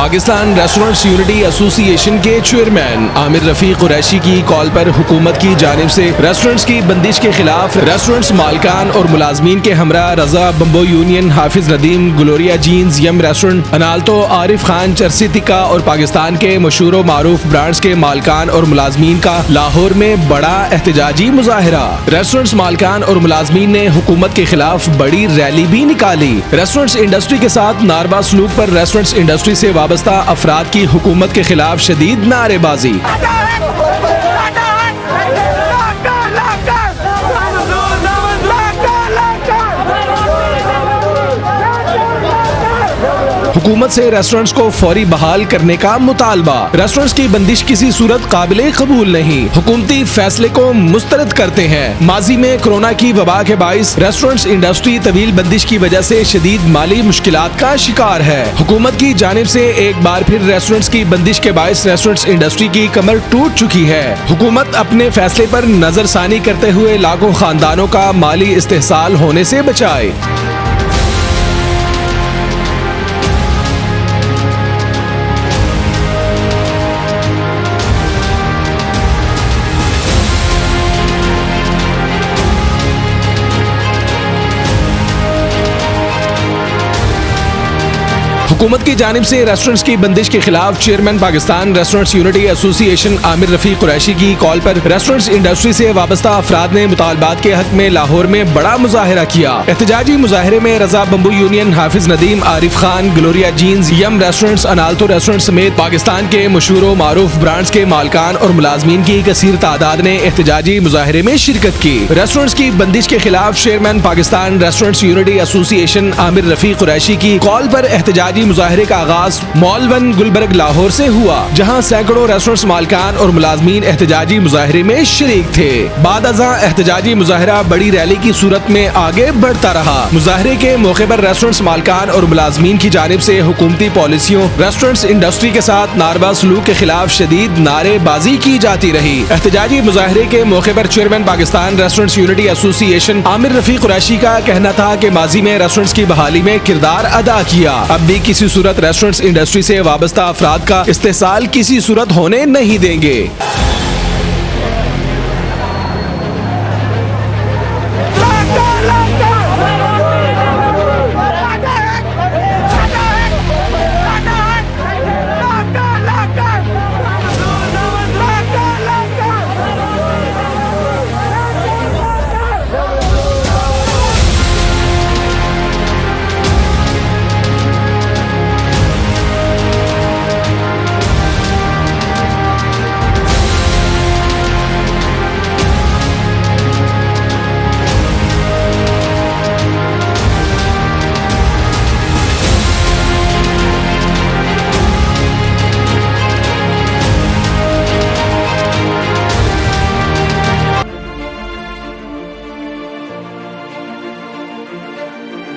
Pakistan restaurants unity association के chairman Aamir Rafiq Qureshi की call पर हुकूमत की जानिब से रेस्टोरेंट्स की बंदिश के खिलाफ रेस्टोरेंट्स मालिकान और मुलाजमीन के हमरा रजा बम्बो यूनियन, हाफिज नदीम, ग्लोरिया जीन्स, यम रेस्टोरेंट, अनाल्तो, आरिफ खान, चरसी टिक्का और पाकिस्तान के मशहूर मारूफ ब्रांड्स के मालिकान और मुलाजमीन का लाहौर में बड़ा एहतजाजी मुजाहिरा। रेस्टोरेंट्स मालिकान और मुलाजमीन ने हुकूमत के खिलाफ बड़ी रैली भी निकाली। रेस्टोरेंट्स इंडस्ट्री के साथ नारबा सलूक पर रेस्टोरेंट्स इंडस्ट्री से वाबस्ता अफराद की हुकूमत के खिलाफ शदीद नारेबाजी। हुकूमत से रेस्टोरेंट्स को फौरी बहाल करने का मुतालबा। रेस्टोरेंट्स की बंदिश किसी सूरत काबिले कबूल नहीं, हुकूमती फैसले को मुस्तरद करते हैं। माजी में कोरोना की वबा के बाइस रेस्टोरेंट्स इंडस्ट्री तवील बंदिश की वजह से शदीद माली मुश्किलात का शिकार है। हुकूमत की जानिब से एक बार फिर रेस्टोरेंट्स की बंदिश के बाइस रेस्टोरेंट्स इंडस्ट्री की कमर टूट चुकी है। हुकूमत अपने फैसले पर नजरसानी करते हुए लाखों खानदानों का माली इस्तेहसाल होने से बचाए। हुकूमत की जानिब से रेस्टोरेंट्स की बंदिश के खिलाफ chairman Pakistan restaurants unity association Aamir Rafiq Qureshi की कॉल पर रेस्टोरेंट्स इंडस्ट्री से वाबस्ता अफराद ने मुतालबात के हक में लाहौर में बड़ा मुजाहिरा किया। एहतजाजी मुजाहिरे में रजा बम्बू यूनियन, हाफिज नदीम, आरिफ खान, ग्लोरिया जीन्स, यम रेस्टोरेंट्स, अनाल्तो रेस्टोरेंट समेत पाकिस्तान के मशहूर मारूफ ब्रांड्स के मालिकान और मुलाजमीन की कसीर तादाद ने एहतजाजी मुजाहिरे में शिरकत की। रेस्टोरेंट्स की बंदिश के खिलाफ chairman Pakistan restaurants unity association Aamir Rafiq Qureshi की कॉल पर एहतजाजी मुजाहिरे का आगाज मॉल 1 गुलबर्ग लाहौर से हुआ, जहां सैकड़ों रेस्टोरेंट्स मालिकान और मुलाजमीन एहतजाजी मुजाहिरे में शरीक थे। बाद अज़ां एहतजाजी मुजाहिरा बड़ी रैली की सूरत में आगे बढ़ता रहा। मुजाहिरे के मौके पर रेस्टोरेंट्स मालिकान और मुलाजमीन की जानिब से हुकूमती पॉलिसियों, रेस्टोरेंट्स इंडस्ट्री के साथ नारबा सलूक के खिलाफ शदीद नारेबाजी की जाती रही। एहतजाजी मुजाहिरे के मौके पर chairman Pakistan restaurants unity association Aamir Rafiq Qureshi का कहना था कि माजी में रेस्टोरेंट्स की बहाली में किरदार अदा किया, अब भी किसी सूरत रेस्टोरेंट्स इंडस्ट्री से वाबस्ता अफराद का इस्तेहसाल किसी सूरत होने नहीं देंगे।